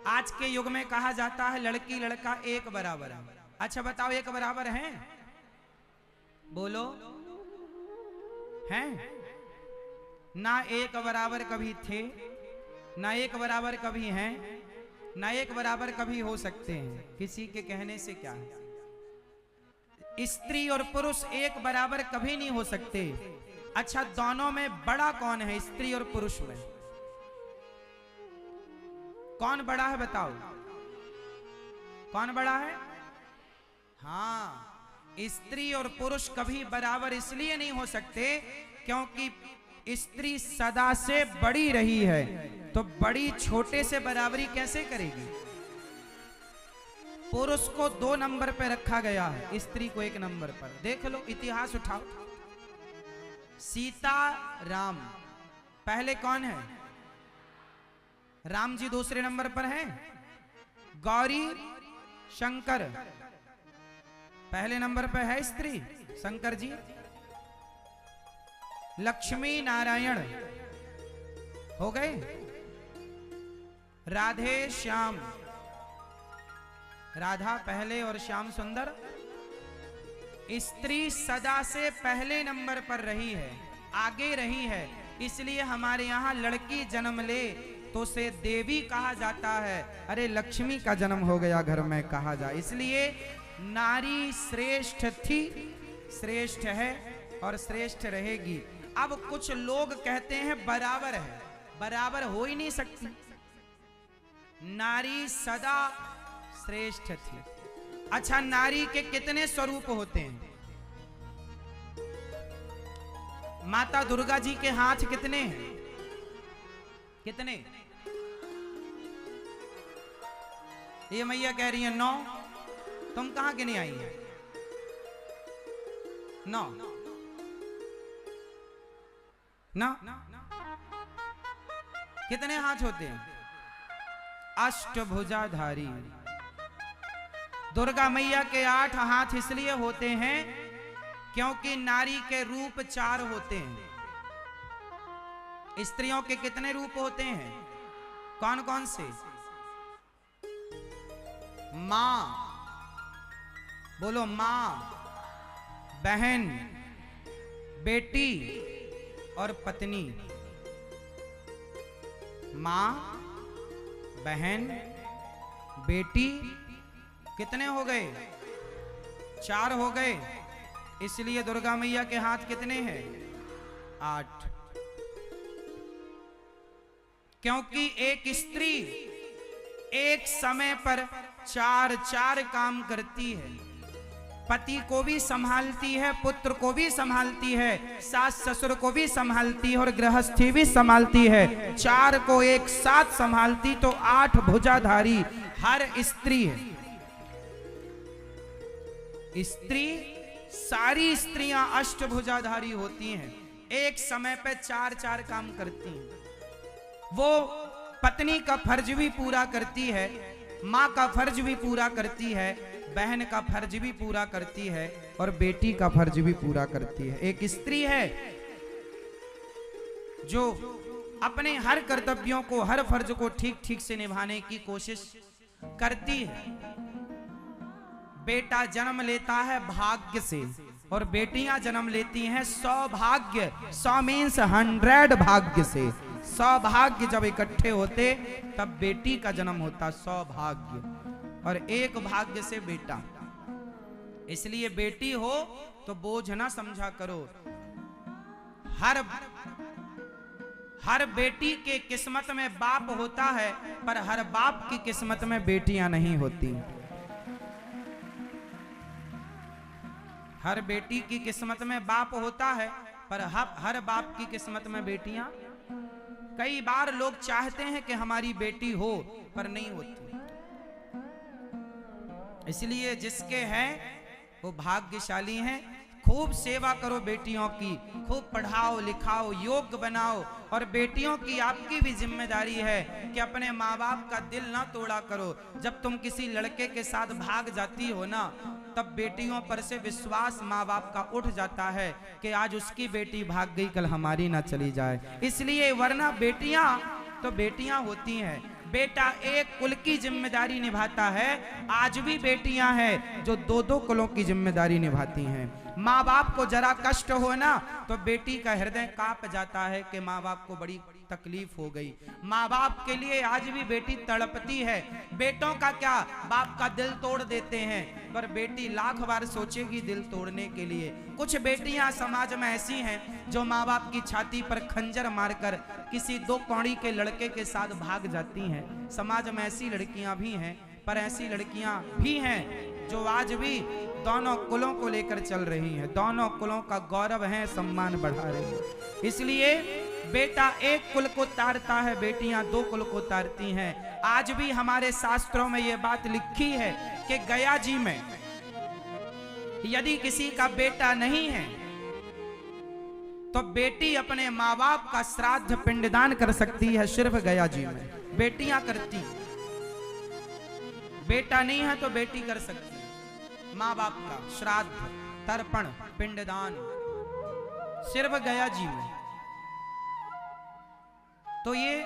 आज के युग में कहा जाता है लड़की लड़का एक बराबर है। अच्छा बताओ, एक बराबर हैं? बोलो, हैं? ना एक बराबर कभी थे, ना एक बराबर कभी हैं, ना एक बराबर कभी हो सकते हैं। किसी के कहने से क्या है, स्त्री और पुरुष एक बराबर कभी नहीं हो सकते। अच्छा, दोनों में बड़ा कौन है? स्त्री और पुरुष में कौन बड़ा है? बताओ, कौन बड़ा है? हाँ, स्त्री और पुरुष कभी बराबर इसलिए नहीं हो सकते क्योंकि स्त्री सदा से बड़ी रही है, तो बड़ी छोटे से बराबरी कैसे करेगी? पुरुष को 2 नंबर पर रखा गया है, स्त्री को 1 नंबर पर। देख लो, इतिहास उठाओ। सीता राम पहले कौन है? राम जी दूसरे नंबर पर हैं। गौरी शंकर पहले नंबर पर है स्त्री, शंकर जी। लक्ष्मी नारायण हो गए। राधे श्याम, राधा पहले और श्याम सुंदर। स्त्री सदा से पहले नंबर पर रही है, आगे रही है। इसलिए हमारे यहाँ लड़की जन्म ले तो उसे देवी कहा जाता है। अरे लक्ष्मी का जन्म हो गया घर में कहा जाए। इसलिए नारी श्रेष्ठ थी, श्रेष्ठ है और श्रेष्ठ रहेगी। अब कुछ लोग कहते हैं बराबर है, बराबर हो ही नहीं सकती। नारी सदा श्रेष्ठ थी। अच्छा, नारी के कितने स्वरूप होते हैं? माता दुर्गा जी के हाथ कितने हैं? कितने? ये मैया कह रही है 9। तुम कहां के नहीं आई है? 9 ना? कितने हाथ होते हैं? अष्टभुजाधारी। दुर्गा मैया के 8 हाथ इसलिए होते हैं क्योंकि नारी के रूप 4 होते हैं। स्त्रियों के कितने रूप होते हैं? कौन कौन से? मां, बोलो मां, बहन, बेटी और पत्नी। मां, बहन, बेटी, कितने हो गए? 4 हो गए। इसलिए दुर्गा मैया के हाथ कितने हैं? 8। क्योंकि एक स्त्री एक समय पर 4 काम करती है। पति को भी संभालती है, पुत्र को भी संभालती है, सास ससुर को भी संभालती है और गृहस्थी भी संभालती है। 4 को एक साथ संभालती तो 8 भुजाधारी हर स्त्री है। स्त्री, सारी स्त्रियां अष्टभुजाधारी होती हैं, एक समय पे 4 काम करती हैं। वो पत्नी का फर्ज भी पूरा करती है, माँ का फर्ज भी पूरा करती है, बहन का फर्ज भी पूरा करती है और बेटी का फर्ज भी पूरा करती है। एक स्त्री है जो अपने हर कर्तव्यों को, हर फर्ज को ठीक ठीक से निभाने की कोशिश करती है। बेटा जन्म लेता है भाग्य से और बेटियां जन्म लेती हैं सौभाग्य। 100 मीन्स 100 भाग्य से। सौभाग्य जब इकट्ठे होते तब बेटी का जन्म होता, सौभाग्य। और एक भाग्य से बेटा। इसलिए बेटी हो तो बोझ ना समझा करो। हर बेटी के किस्मत में बाप होता है, पर हर बाप की किस्मत में बेटियां नहीं होती। हर बेटी की किस्मत में बाप होता है, पर हर बाप की किस्मत में बेटियां। कई बार लोग चाहते हैं कि हमारी बेटी हो, पर नहीं होती। इसलिए जिसके हैं वो भाग्यशाली हैं। खूब सेवा करो बेटियों की, खूब पढ़ाओ लिखाओ, योग्य बनाओ। और बेटियों की आपकी भी जिम्मेदारी है कि अपने माँ बाप का दिल ना तोड़ा करो। जब तुम किसी लड़के के साथ भाग जाती हो ना, तब बेटियों पर से विश्वास माँ बाप का उठ जाता है कि आज उसकी बेटी भाग गई, कल हमारी ना चली जाए। इसलिए वरना बेटियां तो बेटियां होती हैं। बेटा एक कुल की जिम्मेदारी निभाता है। आज भी बेटियां हैं जो दो दो कुलों की जिम्मेदारी निभाती हैं। माँ बाप को जरा कष्ट हो ना तो बेटी का हृदय कांप जाता है कि माँ बाप को बड़ी तकलीफ हो गई। माँ बाप के लिए आज भी बेटी तड़पती है। बेटों का क्या, बाप का दिल तोड़ देते हैं, पर बेटी लाख बार सोचेगी दिल तोड़ने के लिए। कुछ बेटियां समाज में ऐसी हैं जो माँ बाप की छाती पर खंजर मारकर किसी दो कौड़ी के लड़के के साथ भाग जाती हैं। समाज में ऐसी लड़कियां भी हैं, पर ऐसी लड़कियां भी हैं जो आज भी दोनों कुलों को लेकर चल रही हैं, दोनों कुलों का गौरव है, सम्मान बढ़ा रही है। इसलिए बेटा एक कुल को तारता है, बेटियां दो कुल को तारती हैं। आज भी हमारे शास्त्रों में यह बात लिखी है कि गया जी में यदि किसी का बेटा नहीं है तो बेटी अपने माँ बाप का श्राद्ध पिंडदान कर सकती है। सिर्फ गया जी में बेटियां करती, बेटा नहीं है तो बेटी कर सकती है माँ बाप का श्राद्ध, तर्पण, पिंडदान, सिर्फ गया जी में। तो ये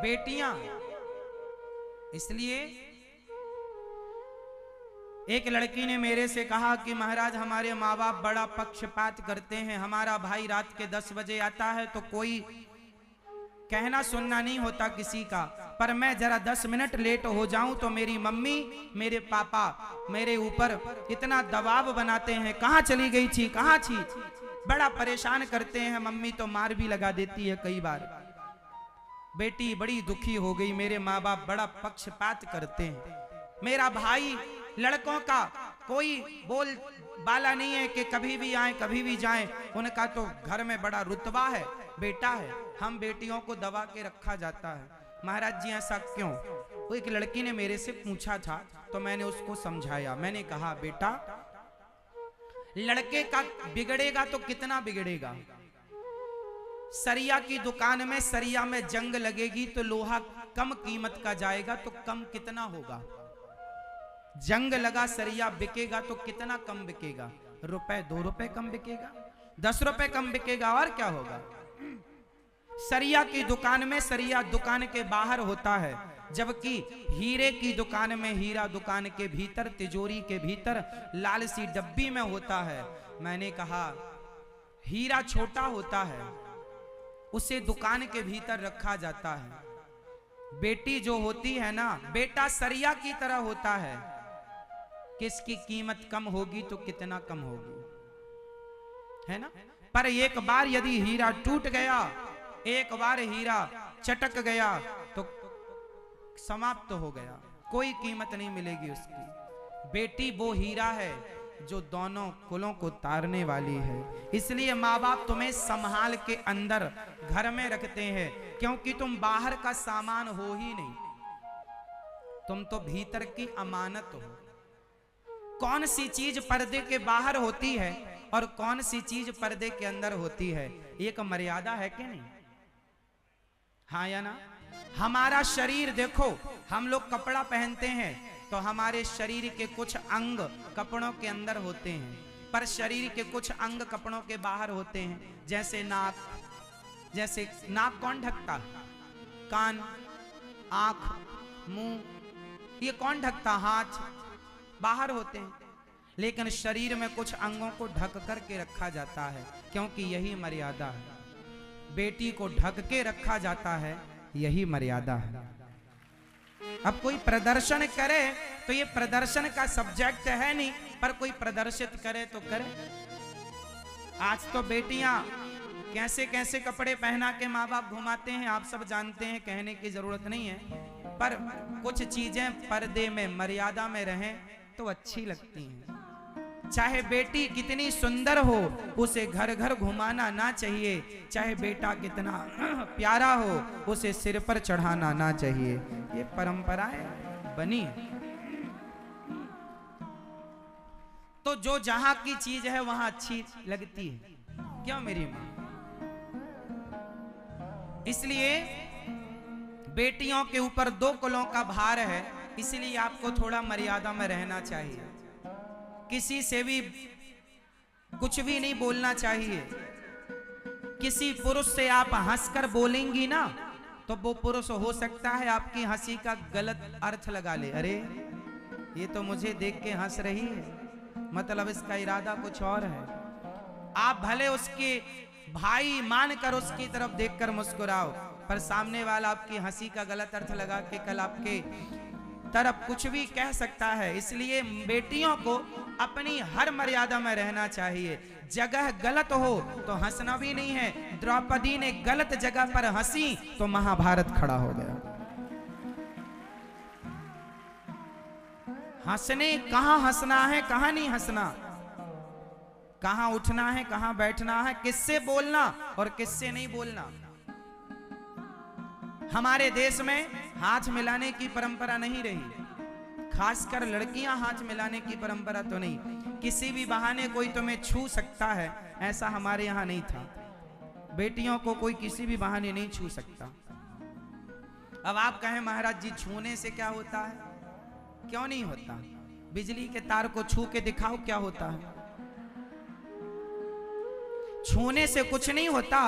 बेटियां, इसलिए एक लड़की ने मेरे से कहा कि महाराज हमारे माँ बाप बड़ा पक्षपात करते हैं। हमारा भाई रात के 10 बजे आता है तो कोई कहना सुनना नहीं होता किसी का, पर मैं जरा 10 मिनट लेट हो जाऊं तो मेरी मम्मी मेरे पापा मेरे ऊपर इतना दबाव बनाते हैं, कहाँ चली गई थी, कहाँ थी, बड़ा परेशान करते हैं। मम्मी तो मार भी लगा देती है कई बार। बेटी बड़ी दुखी हो गई, मेरे माँ बाप बड़ा पक्षपात करते हैं। मेरा भाई लड़कों का कोई बोल बाला नहीं है कि कभी भी आए कभी भी जाएं, उनका तो घर में बड़ा रुतबा है, बेटा है, हम बेटियों को दबा के रखा जाता है। महाराज जी ऐसा क्यों? वो एक लड़की ने मेरे से पूछा था तो मैंने उसको समझाया। मैंने कहा बेटा लड़के का बिगड़ेगा तो कितना बिगड़ेगा। सरिया की दुकान में सरिया में जंग लगेगी तो लोहा कम कीमत का जाएगा तो कम कितना होगा। जंग लगा सरिया बिकेगा तो कितना कम बिकेगा, रुपए 2 रुपए कम बिकेगा, 10 रुपए कम बिकेगा, और क्या होगा। सरिया की दुकान में सरिया दुकान के बाहर होता है, जबकि हीरे की दुकान में हीरा दुकान के भीतर, तिजोरी के भीतर लाल सी डब्बी में होता है। मैंने कहा हीरा छोटा होता है, उसे दुकान के भीतर रखा जाता है। बेटी जो होती है ना, बेटा सरिया की तरह होता है, किसकी कीमत कम होगी तो कितना कम होगी, है ना। पर एक बार यदि हीरा टूट गया, एक बार हीरा चटक गया तो समाप्त हो गया, कोई कीमत नहीं मिलेगी उसकी। बेटी वो हीरा है जो दोनों कुलों को तारने वाली है। इसलिए माँ बाप तुम्हें संभाल के अंदर घर में रखते हैं, क्योंकि तुम बाहर का सामान हो ही नहीं, तुम तो भीतर की अमानत हो। कौन सी चीज पर्दे के बाहर होती है और कौन सी चीज पर्दे के अंदर होती है, एक मर्यादा है कि नहीं, हाँ या ना। हमारा शरीर देखो, हम लोग कपड़ा पहनते हैं तो हमारे शरीर के कुछ अंग कपड़ों के अंदर होते हैं, पर शरीर के कुछ अंग कपड़ों के बाहर होते हैं। जैसे नाक, जैसे नाक कौन ढकता, कान, आंख, मुंह, ये कौन ढकता, हाथ बाहर होते हैं। लेकिन शरीर में कुछ अंगों को ढक कर के रखा जाता है, क्योंकि यही मर्यादा है। बेटी को ढक के रखा जाता है, यही मर्यादा है। अब कोई प्रदर्शन करे तो ये प्रदर्शन का सब्जेक्ट है नहीं, पर कोई प्रदर्शित करे तो करे। आज तो बेटियां कैसे कैसे कपड़े पहना के माँ बाप घुमाते हैं, आप सब जानते हैं, कहने की जरूरत नहीं है। पर कुछ चीजें पर्दे में मर्यादा में रहें तो अच्छी लगती हैं। चाहे बेटी कितनी सुंदर हो, उसे घर घर घुमाना ना चाहिए। चाहे बेटा कितना प्यारा हो, उसे सिर पर चढ़ाना ना चाहिए। ये परंपराएं बनी। तो जो जहां की चीज है वहां अच्छी लगती है, क्यों मेरी मां। इसलिए बेटियों के ऊपर 2 कुलों का भार है, इसलिए आपको थोड़ा मर्यादा में रहना चाहिए। किसी से भी कुछ भी नहीं बोलना चाहिए। किसी पुरुष से आप हंसकर बोलेंगी ना तो वो पुरुष हो सकता है आपकी हंसी का गलत अर्थ लगा ले, अरे ये तो मुझे देख के हंस रही है, मतलब इसका इरादा कुछ और है। आप भले उसके भाई मानकर उसकी तरफ देखकर मुस्कुराओ, पर सामने वाला आपकी हंसी का गलत अर्थ लगा के कल आपके तरफ कुछ भी कह सकता है। इसलिए बेटियों को अपनी हर मर्यादा में रहना चाहिए। जगह गलत हो तो हंसना भी नहीं है। द्रौपदी ने गलत जगह पर हंसी तो महाभारत खड़ा हो गया। हंसने कहां हंसना है, कहां नहीं हंसना, कहां उठना है, कहां बैठना है, किससे बोलना और किससे नहीं बोलना। हमारे देश में हाथ मिलाने की परंपरा नहीं रही, खासकर लड़कियां हाथ मिलाने की परंपरा तो नहीं। किसी भी बहाने कोई तुम्हें छू सकता है, ऐसा हमारे यहां नहीं था। बेटियों को कोई किसी भी बहाने नहीं छू सकता। अब आप कहें महाराज जी छूने से क्या होता है, क्यों नहीं होता? बिजली के तार को छू के दिखाओ क्या होता है। छूने से कुछ नहीं होता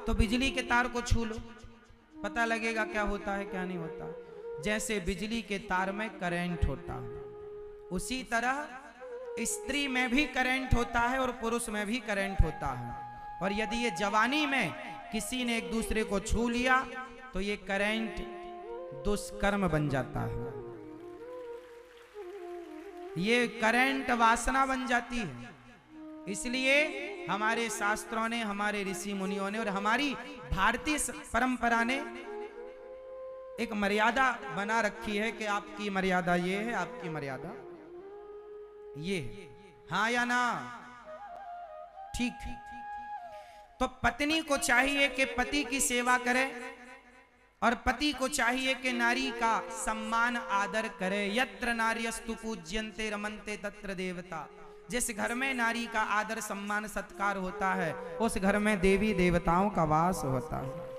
तो बिजली के तार को छू लो, पता लगेगा क्या होता है क्या नहीं होता। जैसे बिजली के तार में करंट होता है, उसी तरह स्त्री में भी करंट होता है और पुरुष में भी करंट होता है। और यदि ये जवानी में किसी ने एक दूसरे को छू लिया तो ये करंट दुष्कर्म बन जाता है, ये करंट वासना बन जाती है। इसलिए हमारे शास्त्रों ने, हमारे ऋषि मुनियों ने और हमारी भारतीय परंपरा ने एक मर्यादा बना रखी है कि आपकी मर्यादा ये है, आपकी मर्यादा ये है। हाँ या ना? ठीक। तो पत्नी को चाहिए कि पति की सेवा करे और पति को चाहिए कि नारी का सम्मान आदर करे। यत्र नार्यस्तु पूज्यन्ते रमन्ते तत्र देवता। जिस घर में नारी का आदर सम्मान सत्कार होता है उस घर में देवी देवताओं का वास होता है।